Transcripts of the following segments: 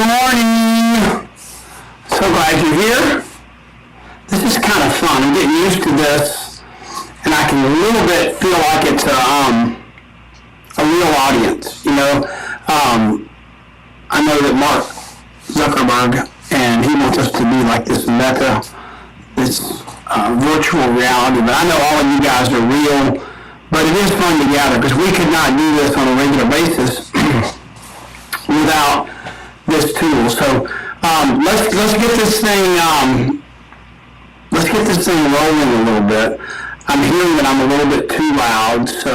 morning. So glad you're here. This is kind of fun. I'm getting used to this, and I can a little bit feel like it's a real audience. I know that Mark Zuckerberg, and he wants us to be like this meta, this virtual reality. But I know all of you guys are real. But it is fun to gather because we could not do this on a regular basis without this tool. So let's get this thing rolling a little bit. I'm hearing that I'm a little bit too loud, so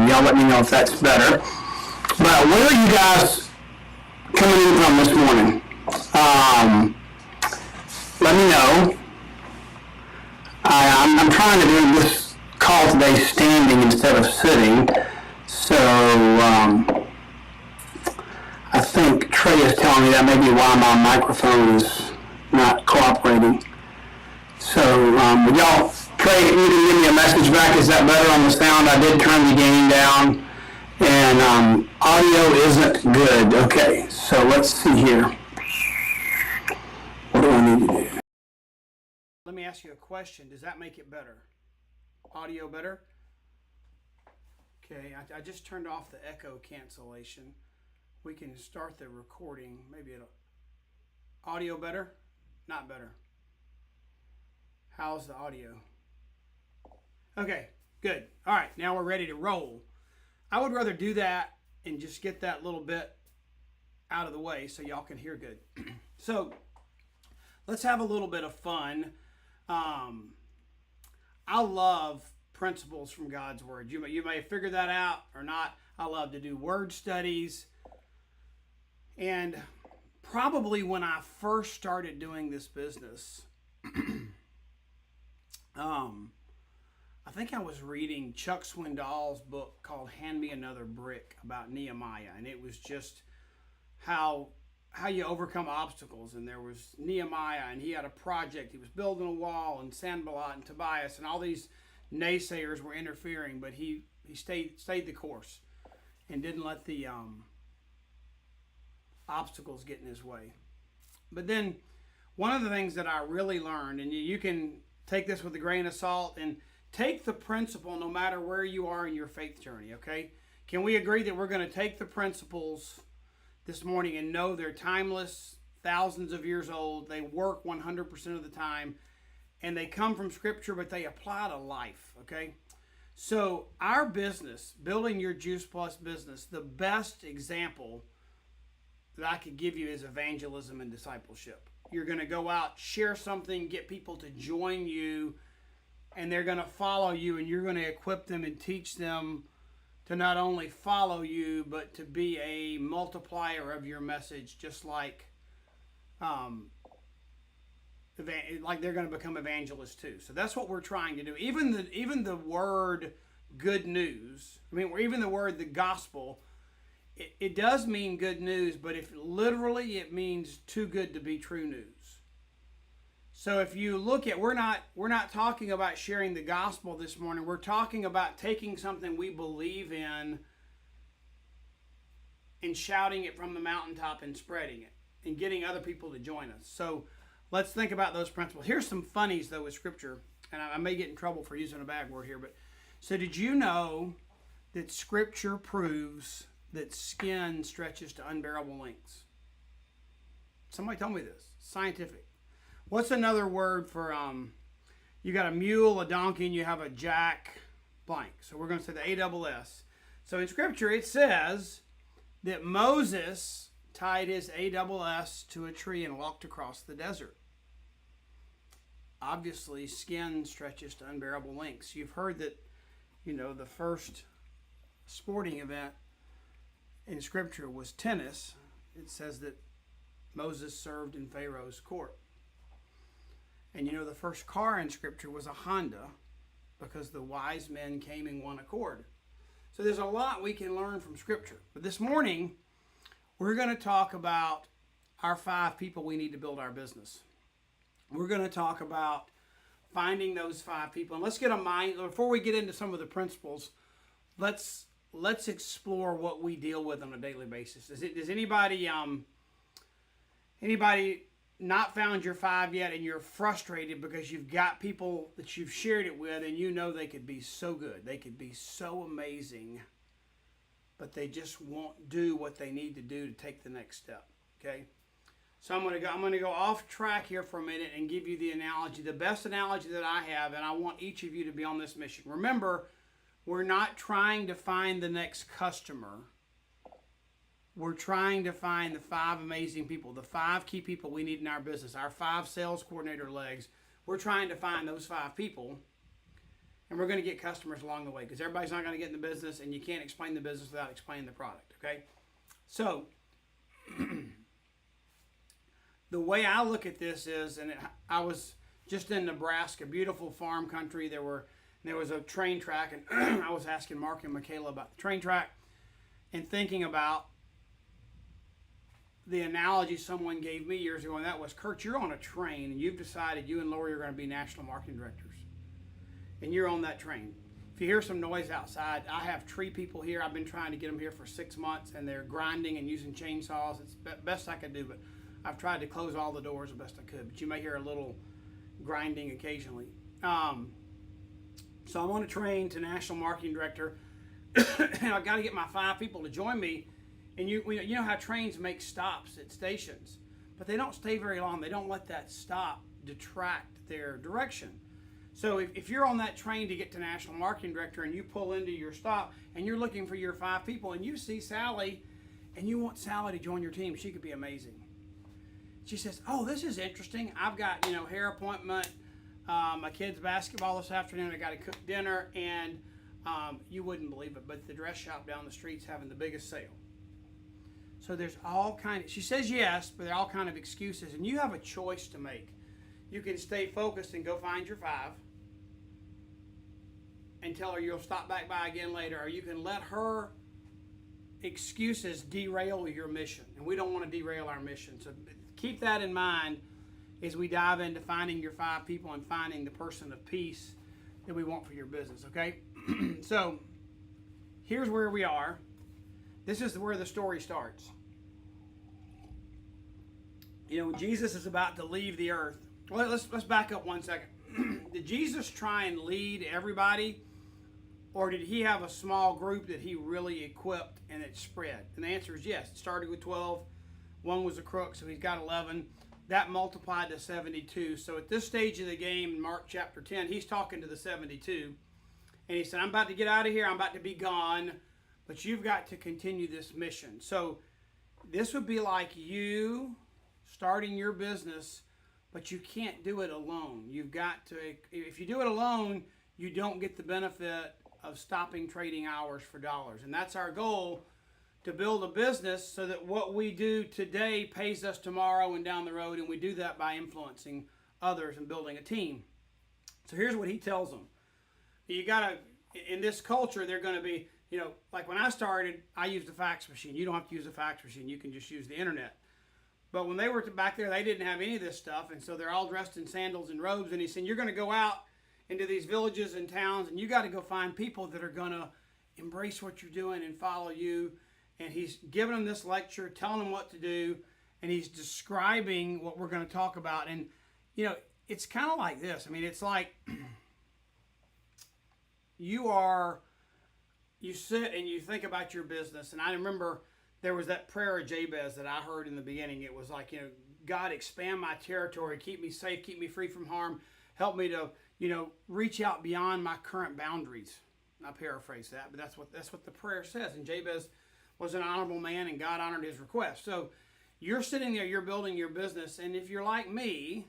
y'all let me know if that's better. But where are you guys coming in from this morning? Let me know. I'm trying to do this call today standing instead of sitting, so I think Trey is telling me that may be why my microphone is not cooperating. So would y'all, Trey, you can give me a message back. Is that better on the sound? I did turn the gain down, and audio isn't good. Okay, so let's see here. What do I need to do? Let me ask you a question. Does that make it better? Audio better? Okay, I just turned off the echo cancellation. We can start the recording. Maybe it'll... Audio better? Not better. How's the audio? Okay, good. All right, now we're ready to roll. I would rather do that and just get that little bit out of the way so y'all can hear good. So let's have a little bit of fun. I love principles from God's Word. You may have figured that out or not. I love to do word studies. And probably when I first started doing this business, I think I was reading Chuck Swindoll's book called Hand Me Another Brick about Nehemiah. And it was just how you overcome obstacles. And there was Nehemiah, and he had a project. He was building a wall, and Sanballat and Tobias and all these naysayers were interfering, but he stayed the course and didn't let the obstacles get in his way. But then one of the things that I really learned, and you can take this with a grain of salt and take the principle no matter where you are in your faith journey, okay? Can we agree that we're going to take the principles this morning and know they're timeless, thousands of years old, they work 100% of the time, and they come from Scripture, but they apply to life, okay? So our business, building your Juice Plus business, the best example that I could give you is evangelism and discipleship. You're going to go out, share something, get people to join you, and they're going to follow you, and you're going to equip them and teach them to not only follow you, but to be a multiplier of your message, just like they're going to become evangelists too. So that's what we're trying to do. Even the word good news, even the word the gospel, it does mean good news, but if literally it means too good to be true news. So if you look at, we're not talking about sharing the gospel this morning. We're talking about taking something we believe in and shouting it from the mountaintop and spreading it and getting other people to join us. So let's think about those principles. Here's some funnies, though, with Scripture, and I may get in trouble for using a bad word here, but so did you know that Scripture proves that skin stretches to unbearable lengths? Somebody told me this. Scientific. What's another word for, you got a mule, a donkey, and you have a jack blank. So we're going to say the ASS. So in Scripture it says that Moses tied his ASS to a tree and walked across the desert. Obviously, skin stretches to unbearable lengths. You've heard that, the first sporting event in Scripture was tennis. It says that Moses served in Pharaoh's court. And the first car in Scripture was a Honda because the wise men came in one accord. So there's a lot we can learn from Scripture. But this morning, we're going to talk about our 5 people we need to build our business. We're going to talk about finding those 5 people. And let's get a mind, before we get into some of the principles, let's explore what we deal with on a daily basis. Does anybody Anybody not found your five yet and you're frustrated because you've got people that you've shared it with and you know they could be so good, they could be so amazing, but they just won't do what they need to do to take the next step. Okay? So I'm gonna go off track here for a minute and give you the analogy, the best analogy that I have, and I want each of you to be on this mission. Remember, we're not trying to find the next customer. We're trying to find the 5 amazing people, the 5 key people we need in our business, our 5 sales coordinator legs. We're trying to find those 5 people, and we're going to get customers along the way, because everybody's not going to get in the business, and you can't explain the business without explaining the product, okay? So, the way I look at this is, I was just in Nebraska, beautiful farm country. There was a train track, and I was asking Mark and Michaela about the train track and thinking about the analogy someone gave me years ago, and that was, Curt, you're on a train, and you've decided you and Lori are going to be national marketing directors, and you're on that train. If you hear some noise outside, I have tree people here. I've been trying to get them here for 6 months, and they're grinding and using chainsaws. It's the best I could do, but I've tried to close all the doors the best I could, but you may hear a little grinding occasionally. So I'm on a train to national marketing director, and I've got to get my 5 people to join me. And you know how trains make stops at stations, but they don't stay very long. They don't let that stop detract their direction. So if you're on that train to get to national marketing director and you pull into your stop and you're looking for your 5 people and you see Sally and you want Sally to join your team, she could be amazing. She says, oh, this is interesting. I've got, hair appointment, my kid's basketball this afternoon. I got to cook dinner, and you wouldn't believe it, but the dress shop down the street's having the biggest sale. So there's all kind of, she says yes, but there are all kind of excuses, and you have a choice to make. You can stay focused and go find your 5 and tell her you'll stop back by again later, or you can let her excuses derail your mission, and we don't want to derail our mission. So keep that in mind as we dive into finding your 5 people and finding the person of peace that we want for your business, okay? So here's where we are. This is where the story starts. Jesus is about to leave the earth. Well, let's back up 1 second. Did Jesus try and lead everybody, or did he have a small group that he really equipped and it spread? And the answer is yes. It started with 12. 1 was a crook, so he's got 11. That multiplied to 72. So at this stage of the game, in Mark chapter 10, he's talking to the 72. And he said, I'm about to get out of here. I'm about to be gone. But you've got to continue this mission. So this would be like you starting your business, but you can't do it alone. You've got to, if you do it alone, you don't get the benefit of stopping trading hours for dollars. And that's our goal, to build a business so that what we do today pays us tomorrow and down the road. And we do that by influencing others and building a team. So here's what he tells them. You got to, in this culture, they're going to be, like when I started, I used a fax machine. You don't have to use a fax machine. You can just use the internet. But when they were back there, they didn't have any of this stuff. And so they're all dressed in sandals and robes. And he said, you're going to go out into these villages and towns, and you got to go find people that are going to embrace what you're doing and follow you. And he's giving them this lecture, telling them what to do. And he's describing what we're going to talk about. And, it's kind of like this. I mean, it's like you sit and you think about your business. And I remember there was that prayer of Jabez that I heard in the beginning. It was like, God, expand my territory, keep me safe, keep me free from harm, help me to, reach out beyond my current boundaries. I paraphrase that, but that's what the prayer says. And Jabez was an honorable man, and God honored his request. So you're sitting there, you're building your business, and if you're like me,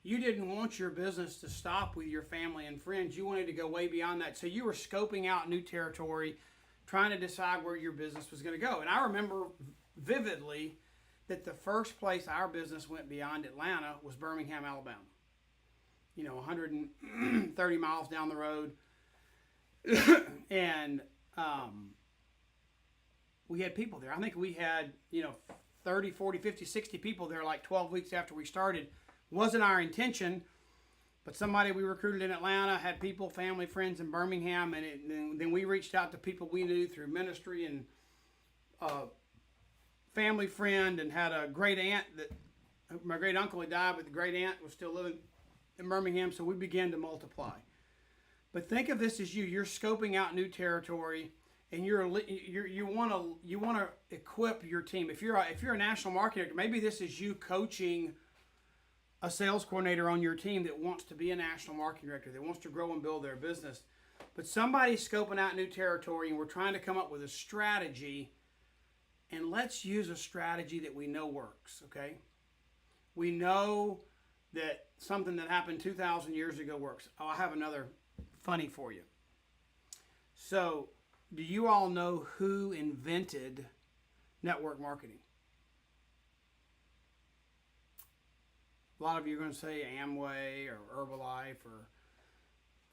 you didn't want your business to stop with your family and friends. You wanted to go way beyond that. So you were scoping out new territory, trying to decide where your business was going to go. And I remember vividly that the first place our business went beyond Atlanta was Birmingham, Alabama. 130 miles down the road. And we had people there. I think we had, 30, 40, 50, 60 people there like 12 weeks after we started. Wasn't our intention, but somebody we recruited in Atlanta had people, family, friends in Birmingham, and then we reached out to people we knew through ministry, and family friend, and had a great aunt that My great uncle had died, but the great aunt was still living in Birmingham, so we began to multiply. But think of this as you're scoping out new territory, and you want to equip your team. If you're a national marketer, maybe this is you coaching a sales coordinator on your team that wants to be a national marketing director, that wants to grow and build their business. But somebody's scoping out new territory, and we're trying to come up with a strategy. And let's use a strategy that we know works, okay? We know that something that happened 2,000 years ago works. Oh, I have another funny for you. So, do you all know who invented network marketing? A lot of you are going to say Amway or Herbalife or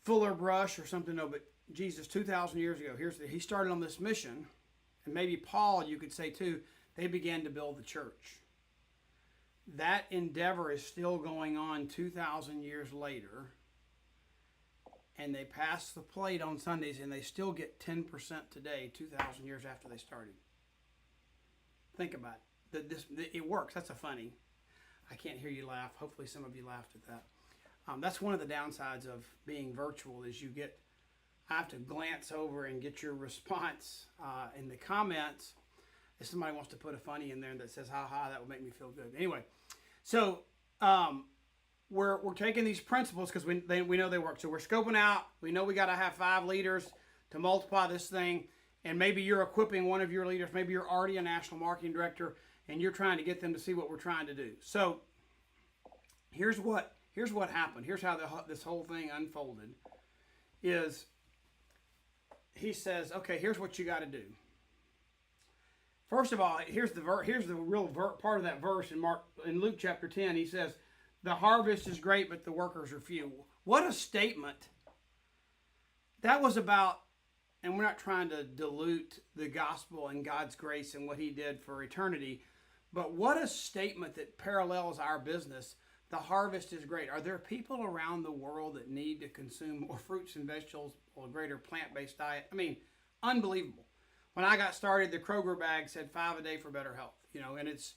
Fuller Brush or something. No, but Jesus, 2,000 years ago, he started on this mission. And maybe Paul, you could say too, they began to build the church. That endeavor is still going on 2,000 years later. And they pass the plate on Sundays, and they still get 10% today, 2,000 years after they started. Think about it. It works. That's a funny. I can't hear you laugh. Hopefully some of you laughed at that. That's one of the downsides of being virtual is I have to glance over and get your response in the comments. If somebody wants to put a funny in there that says, ha ha, that would make me feel good. Anyway, so we're taking these principles because we know they work. So we're scoping out. We know we got to have 5 leaders to multiply this thing. And maybe you're equipping one of your leaders. Maybe you're already a national marketing director and you're trying to get them to see what we're trying to do. So here's what happened. Here's how this whole thing unfolded. Is he says, okay, here's what you got to do. First of all, here's the real part of that verse in Luke chapter 10. He says, the harvest is great, but the workers are few. What a statement. That was about, and we're not trying to dilute the gospel and God's grace and what he did for eternity, but what a statement that parallels our business. The harvest is great. Are there people around the world that need to consume more fruits and vegetables or a greater plant-based diet? I mean, unbelievable. When I got started, the Kroger bag said 5 a day for better health, and it's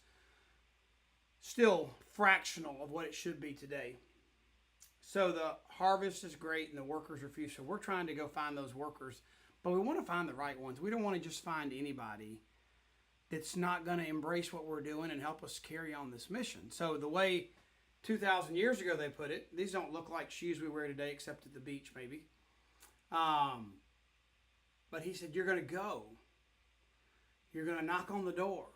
still fractional of what it should be today. So the harvest is great and the workers are few. So we're trying to go find those workers, but we want to find the right ones. We don't want to just find anybody that's not going to embrace what we're doing and help us carry on this mission. So the way 2,000 years ago they put it, these don't look like shoes we wear today except at the beach maybe. But he said, you're going to go. You're going to knock on the door.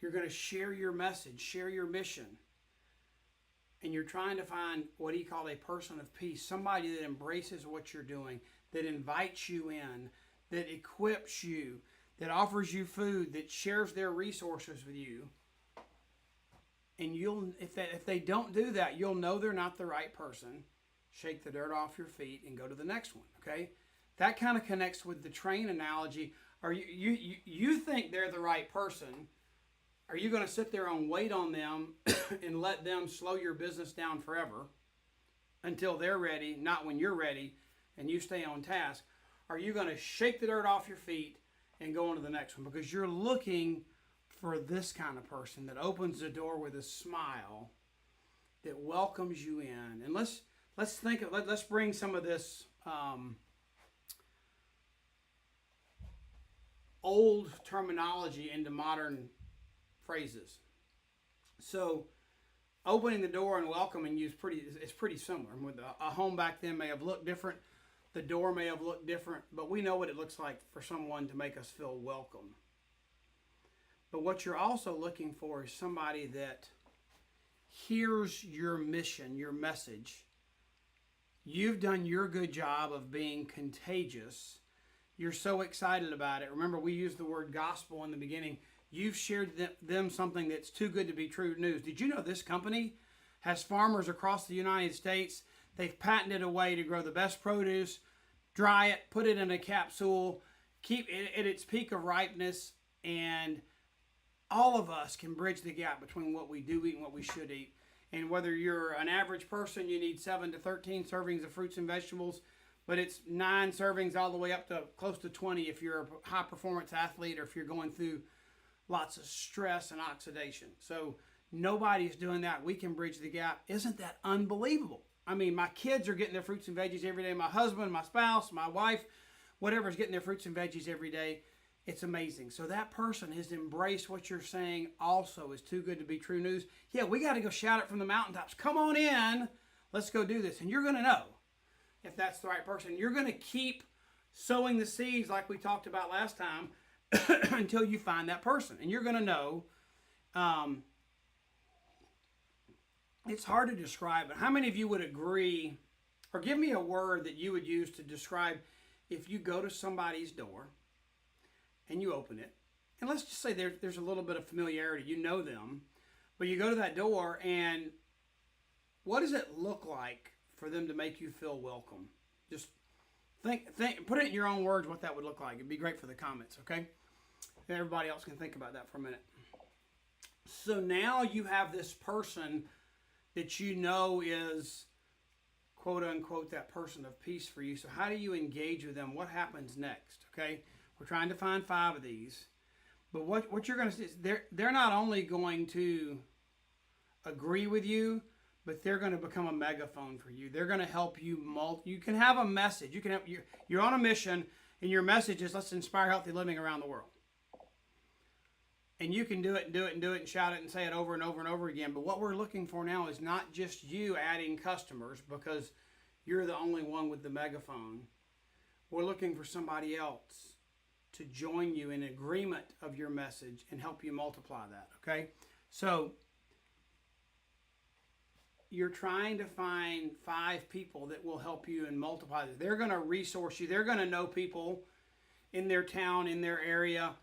You're going to share your message, share your mission. And you're trying to find what he called a person of peace, somebody that embraces what you're doing, that invites you in, that equips you, that offers you food, that shares their resources with you. And if they don't do that, you'll know they're not the right person. Shake the dirt off your feet and go to the next one, okay? That kind of connects with the train analogy. Or you think they're the right person. Are you going to sit there and wait on them and let them slow your business down forever until they're ready, not when you're ready, and you stay on task? Are you going to shake the dirt off your feet and go on to the next one? Because you're looking for this kind of person that opens the door with a smile, that welcomes you in. And let's bring some of this old terminology into modern phrases. So opening the door and welcoming you is pretty similar. With a home back then may have looked different. The door may have looked different, but we know what it looks like for someone to make us feel welcome. But what you're also looking for is somebody that hears your mission, your message. You've done your good job of being contagious. You're so excited about it. Remember, we used the word gospel in the beginning. You've shared them something that's too good to be true news. Did you know this company has farmers across the United States? They've patented a way to grow the best produce, dry it, put it in a capsule, keep it at its peak of ripeness, and all of us can bridge the gap between what we do eat and what we should eat. And whether you're an average person, you need 7 to 13 servings of fruits and vegetables, but it's 9 servings all the way up to close to 20 if you're a high performance athlete or if you're going through lots of stress and oxidation. So Nobody's doing that. We can bridge the gap. Isn't that unbelievable? I mean, my kids are getting their fruits and veggies every day. My husband, my spouse, my wife, whatever's getting their fruits and veggies every day. It's amazing. So that person has embraced what you're saying also is too good to be true news. Yeah, we got to go shout it from the mountaintops. Come on in. Let's go do this. And you're going to know if that's the right person. You're going to keep sowing the seeds like we talked about last time until you find that person. And you're going to know. It's hard to describe, but how many of you would agree, or give me a word that you would use to describe if you go to somebody's door and you open it, and let's just say there's a little bit of familiarity, you know them, but you go to that door, and what does it look like for them to make you feel welcome? Just think, put it in your own words what that would look like. It'd be great for the comments, okay? And everybody else can think about that for a minute. So now you have this person that you know is, quote unquote, that person of peace for you. So how do you engage with them? What happens next? Okay, we're trying to find 5 of these. But what you're going to see is they're not only going to agree with you, but they're going to become a megaphone for you. They're going to help you. You can have a message. You can have you're on a mission, and your message is let's inspire healthy living around the world. And you can do it and do it and do it and shout it and say it over and over and over again. But what we're looking for now is not just you adding customers because you're the only one with the megaphone. We're looking for somebody else to join you in agreement of your message and help you multiply that, okay? So you're trying to find 5 people that will help you and multiply this. They're going to resource you. They're going to know people in their town, in their area.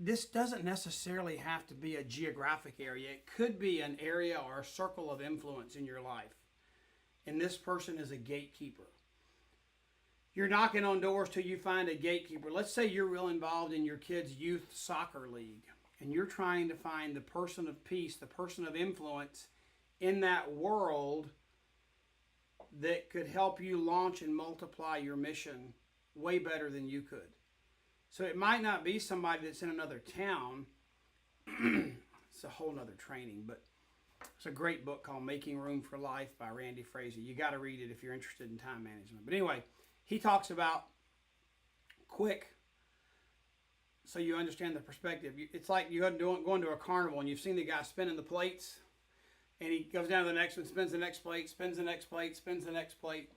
This doesn't necessarily have to be a geographic area. It could be an area or a circle of influence in your life. And this person is a gatekeeper. You're knocking on doors till you find a gatekeeper. Let's say you're real involved in your kids' youth soccer league, and you're trying to find the person of peace, the person of influence in that world that could help you launch and multiply your mission way better than you could. So it might not be somebody that's in another town. It's a whole nother training, but it's a great book called Making Room for Life by Randy Fraser. You got to read it if you're interested in time management. But anyway, he talks about quick, so you understand the perspective. It's like you're going to a carnival and you've seen the guy spinning the plates, and he goes down to the next one, spins the next plate, spins the next plate, spins the next plate,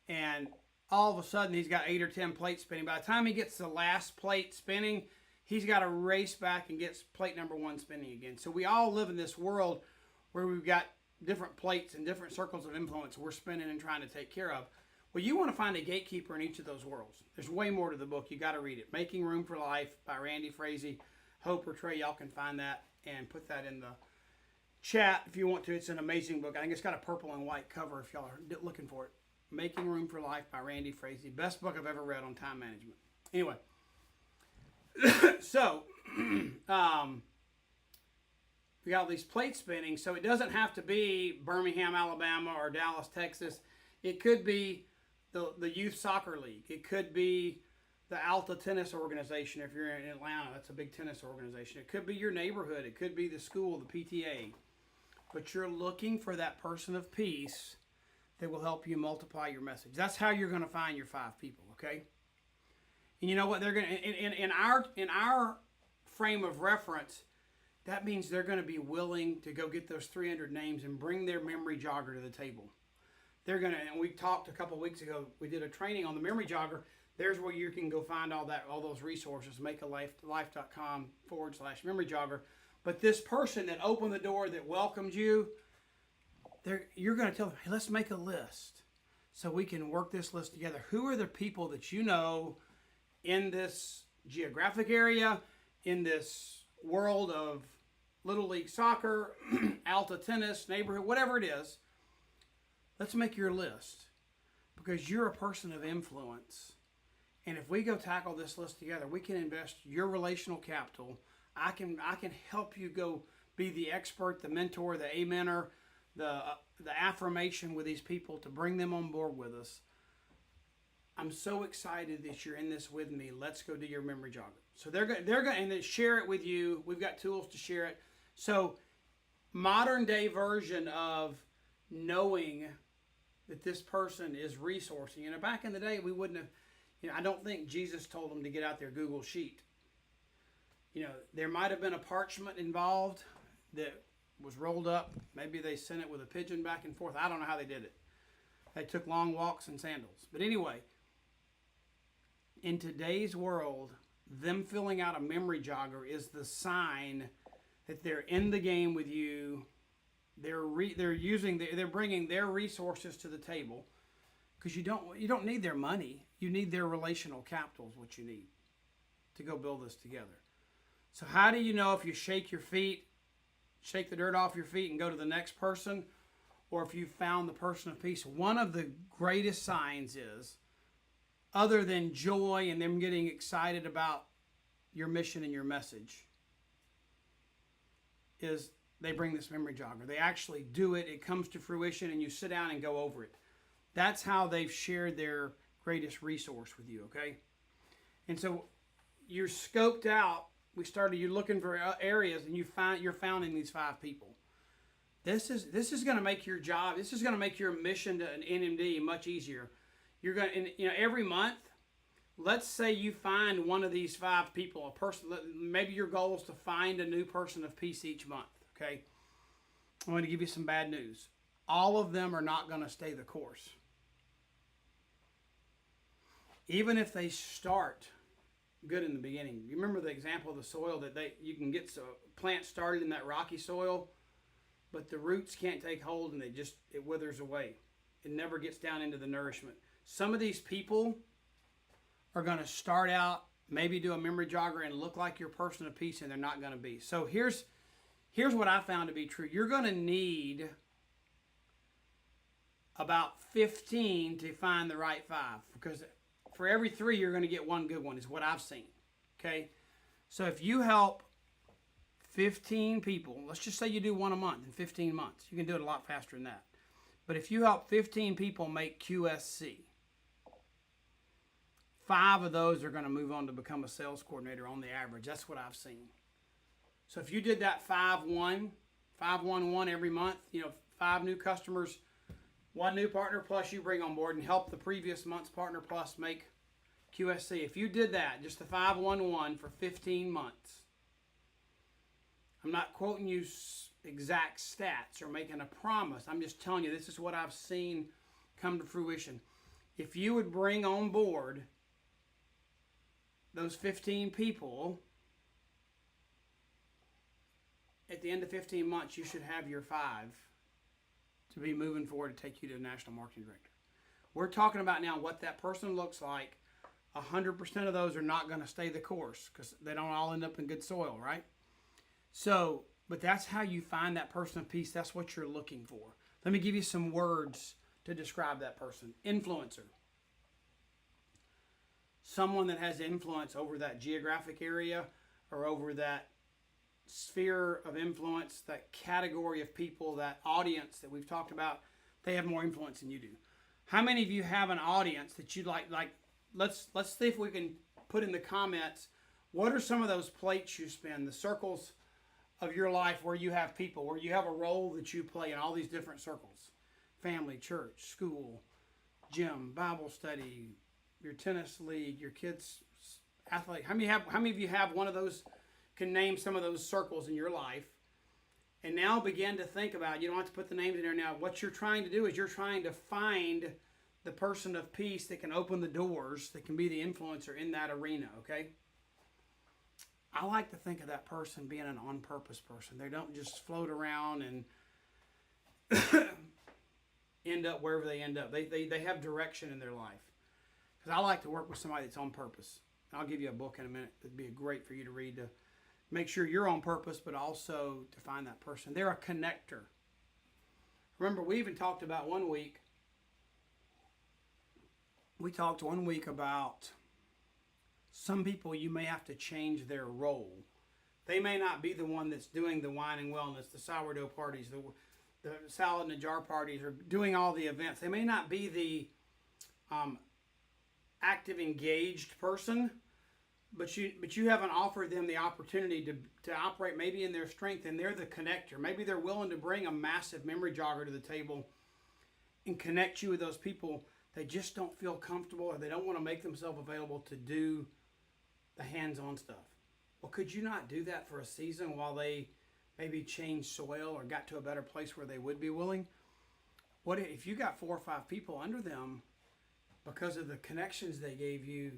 and all of a sudden he's got 8 or 10 plates spinning. By the time he gets the last plate spinning, he's got to race back and gets plate number 1 spinning again. So we all live in this world where we've got different plates and different circles of influence we're spinning and trying to take care of. Well, you want to find a gatekeeper in each of those worlds. There's way more to the book. You got to read it. Making Room for Life by Randy Fraser. Hope or Trey, y'all can find that and put that in the chat if you want to. It's an amazing book. I think it's got a purple and white cover if y'all are looking for it. Making Room for Life by Randy Fraser. Best book I've ever read on time management. Anyway, so we got all these plates spinning. So it doesn't have to be Birmingham, Alabama or Dallas, Texas. It could be the Youth Soccer League. It could be the Alta Tennis Organization if you're in Atlanta. That's a big tennis organization. It could be your neighborhood. It could be the school, the PTA. But you're looking for that person of peace that will help you multiply your message. That's how you're going to find your 5 people, okay? And you know what? They're going to in our frame of reference, that means they're going to be willing to go get those 300 names and bring their memory jogger to the table. They're going to, and we talked a couple weeks ago, we did a training on the memory jogger. There's where you can go find all those resources, makealife.com/memory jogger. But this person that opened the door, that welcomed you, you're going to tell them, hey, let's make a list so we can work this list together. Who are the people that you know in this geographic area, in this world of Little League Soccer, Alta Tennis, neighborhood, whatever it is? Let's make your list because you're a person of influence. And if we go tackle this list together, we can invest your relational capital. I can help you go be the expert, the mentor, the amener, the affirmation with these people to bring them on board with us. I'm so excited that you're in this with me. Let's go do your memory jogger. So they're going and they share it with you. We've got tools to share it. So modern day version of knowing that this person is resourcing. You know, back in the day, we wouldn't have, you know, I don't think Jesus told them to get out their Google Sheet. You know, there might have been a parchment involved that was rolled up. Maybe they sent it with a pigeon back and forth. I don't know how they did it. They took long walks in sandals. But anyway, in today's world, them filling out a memory jogger is the sign that they're in the game with you. They're bringing their resources to the table, because you don't need their money. You need their relational capital is what you need to go build this together. So how do you know if you shake the dirt off your feet and go to the next person, or if you found the person of peace? One of the greatest signs is, other than joy and them getting excited about your mission and your message, is they bring this memory jogger. They actually do it. It comes to fruition, and you sit down and go over it. That's how they've shared their greatest resource with you, okay? And so you're scoped out. You're looking for areas, and you're finding these 5 people. This is going to make your job. This is going to make your mission to an NMD much easier. You're going to, you know, every month, let's say you find one of these 5 people, a person. Maybe your goal is to find a new person of peace each month. Okay, I'm going to give you some bad news. All of them are not going to stay the course. Even if they start good in the beginning. You remember the example of the soil that you can get a plant started in that rocky soil, but the roots can't take hold and it withers away. It never gets down into the nourishment. Some of these people are going to start out, maybe do a memory jogger and look like your person of peace, and they're not going to be. So here's what I found to be true. You're going to need about 15 to find the right 5, because for every 3, you're going to get one good one, is what I've seen. Okay? So if you help 15 people, let's just say you do one a month in 15 months. You can do it a lot faster than that. But if you help 15 people make QSC, 5 of those are going to move on to become a sales coordinator on the average. That's what I've seen. So if you did that 5-1 every month, you know, 5 new customers, 1 new partner plus you bring on board, and help the previous month's partner plus make QSC. If you did that, just the 5-1-1 for 15 months, I'm not quoting you exact stats or making a promise. I'm just telling you, this is what I've seen come to fruition. If you would bring on board those 15 people, at the end of 15 months, you should have your 5 to be moving forward to take you to the National Marketing Director. We're talking about now what that person looks like. 100% of those are not going to stay the course, because they don't all end up in good soil, right? So, but that's how you find that person of peace. That's what you're looking for. Let me give you some words to describe that person. Influencer. Someone that has influence over that geographic area, or over that sphere of influence, that category of people, that audience that we've talked about. They have more influence than you do. How many of you have an audience that you'd like let's see if we can put in the comments, what are some of those plates you spin, the circles of your life where you have people, where you have a role that you play in all these different circles? Family, church, school, gym, Bible study, your tennis league, your kids' athlete. How many of you have one of those, can name some of those circles in your life? And now begin to think about, you don't have to put the names in there now. What you're trying to do is you're trying to find the person of peace that can open the doors, that can be the influencer in that arena, okay? I like to think of that person being an on-purpose person. They don't just float around and end up wherever they end up. They have direction in their life. Because I like to work with somebody that's on purpose. I'll give you a book in a minute that'd be great for you to read, to make sure you're on purpose, but also to find that person. They're a connector. Remember, we even talked about one week about some people you may have to change their role. They may not be the one that's doing the wine and wellness, the sourdough parties, the salad in a jar parties, or doing all the events. They may not be the active, engaged person, but you haven't offered them the opportunity to operate maybe in their strength, and they're the connector. Maybe they're willing to bring a massive memory jogger to the table and connect you with those people. They just don't feel comfortable, or they don't want to make themselves available to do the hands-on stuff. Well, could you not do that for a season while they maybe changed soil or got to a better place where they would be willing? What if you got 4 or 5 people under them because of the connections they gave you,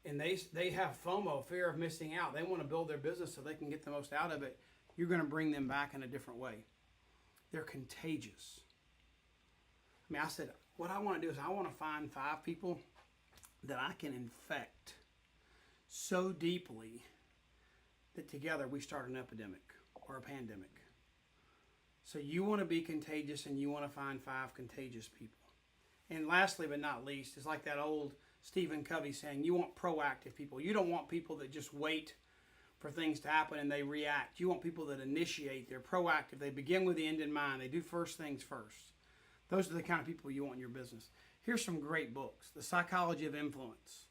and they have FOMO, fear of missing out. They want to build their business so they can get the most out of it. You're going to bring them back in a different way. They're contagious. I mean, I said, what I want to do is I want to find 5 people that I can infect so deeply that together we start an epidemic or a pandemic. So you want to be contagious, and you want to find 5 contagious people. And lastly but not least, it's like that old Stephen Covey saying, you want proactive people. You don't want people that just wait for things to happen and they react. You want people that initiate. They're proactive. They begin with the end in mind. They do first things first. Those are the kind of people you want in your business. Here's some great books. The Psychology of Influence.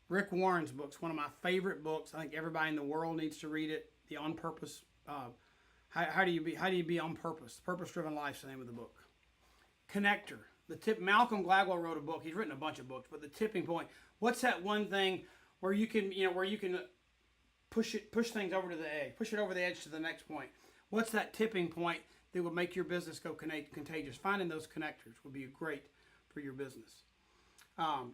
Rick Warren's book's one of my favorite books. I think everybody in the world needs to read it. The On Purpose. How do you be on purpose? Purpose-driven Life is the name of the book. Connector. Malcolm Gladwell wrote a book. He's written a bunch of books, but The Tipping Point. What's that one thing where you can push things over to the edge, push it over the edge to the next point? What's that tipping point that would make your business go contagious? Finding those connectors would be great for your business.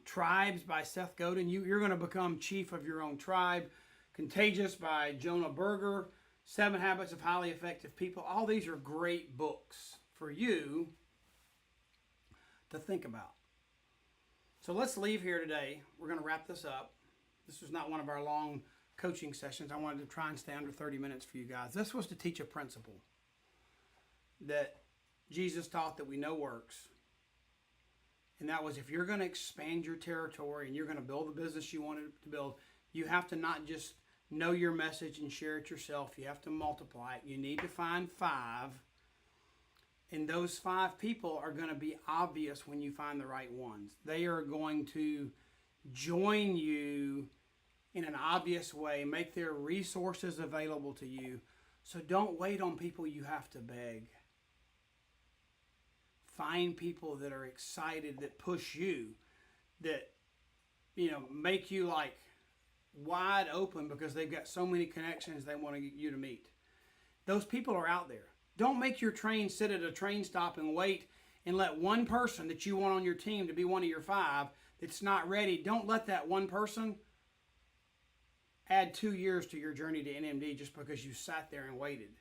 Tribes by Seth Godin. You're going to become chief of your own tribe. Contagious by Jonah Berger. 7 Habits of Highly Effective People. All these are great books for you to think about. So let's leave here today. We're going to wrap this up. This was not one of our long coaching sessions. I wanted to try and stay under 30 minutes for you guys. This was to teach a principle that Jesus taught that we know works. And that was, if you're going to expand your territory and you're going to build the business you wanted to build, you have to not just know your message and share it yourself. You have to multiply it. You need to find 5. And those 5 people are going to be obvious when you find the right ones. They are going to join you in an obvious way, make their resources available to you. So don't wait on people you have to beg. Find people that are excited, that push you, that make you like wide open because they've got so many connections they want you to meet. Those people are out there. Don't make your train sit at a train stop and wait and let one person that you want on your team to be one of your 5 that's not ready. Don't let that one person add 2 years to your journey to NMD just because you sat there and waited.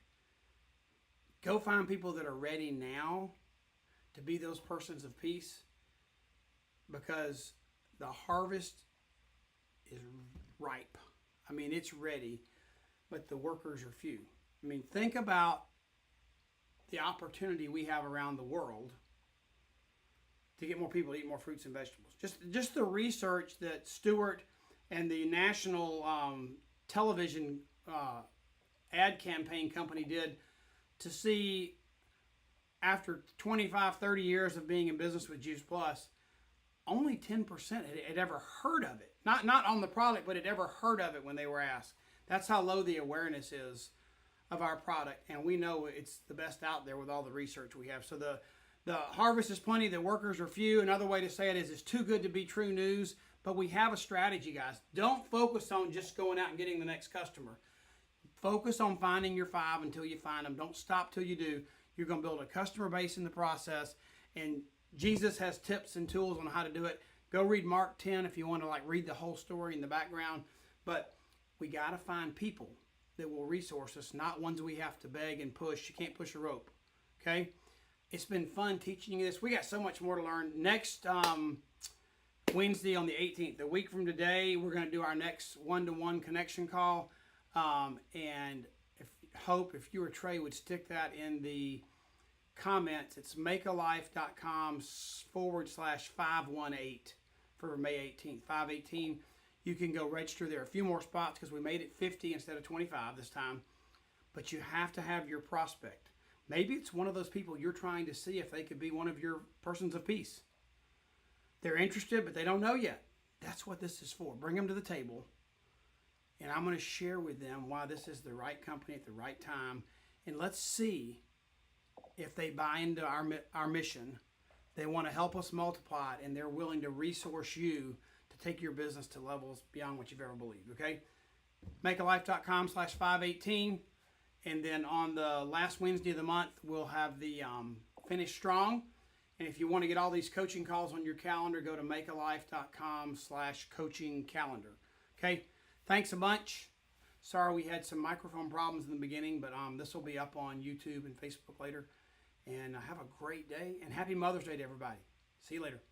Go find people that are ready now to be those persons of peace, because the harvest is ripe. I mean, it's ready, but the workers are few. I mean, think about the opportunity we have around the world to get more people to eat more fruits and vegetables. Just the research that Stewart and the national television ad campaign company did to see, after 25, 30 years of being in business with Juice Plus, only 10% had ever heard of it. Not on the product, but had ever heard of it when they were asked. That's how low the awareness is of our product, and we know it's the best out there with all the research we have. So the harvest is plenty, the workers are few. Another way to say it is, it's too good to be true news, but we have a strategy, guys. Don't focus on just going out and getting the next customer. Focus on finding your 5 until you find them. Don't stop till you do. You're going to build a customer base in the process, and Jesus has tips and tools on how to do it. Go read Mark 10 if you want to read the whole story in the background. But we got to find people that will resource us, not ones we have to beg and push. You can't push a rope, okay? It's been fun teaching you this. We got so much more to learn. Next Wednesday on the 18th, a week from today, we're going to do our next one-to-one connection call. And if you or Trey would stick that in the comments, it's makealife.com/518 for May 18th, 518. You can go register there. A few more spots because we made it 50 instead of 25 this time. But you have to have your prospect. Maybe it's one of those people you're trying to see if they could be one of your persons of peace. They're interested, but they don't know yet. That's what this is for. Bring them to the table, and I'm going to share with them why this is the right company at the right time. And let's see if they buy into our mission. They want to help us multiply it, and they're willing to resource you to take your business to levels beyond what you've ever believed. Okay? makealife.com/518. And then on the last Wednesday of the month, we'll have the Finish Strong. And if you want to get all these coaching calls on your calendar, go to makealife.com/coaching calendar. Okay? Thanks a bunch. Sorry we had some microphone problems in the beginning, but this will be up on YouTube and Facebook later. And have a great day, and happy Mother's Day to everybody. See you later.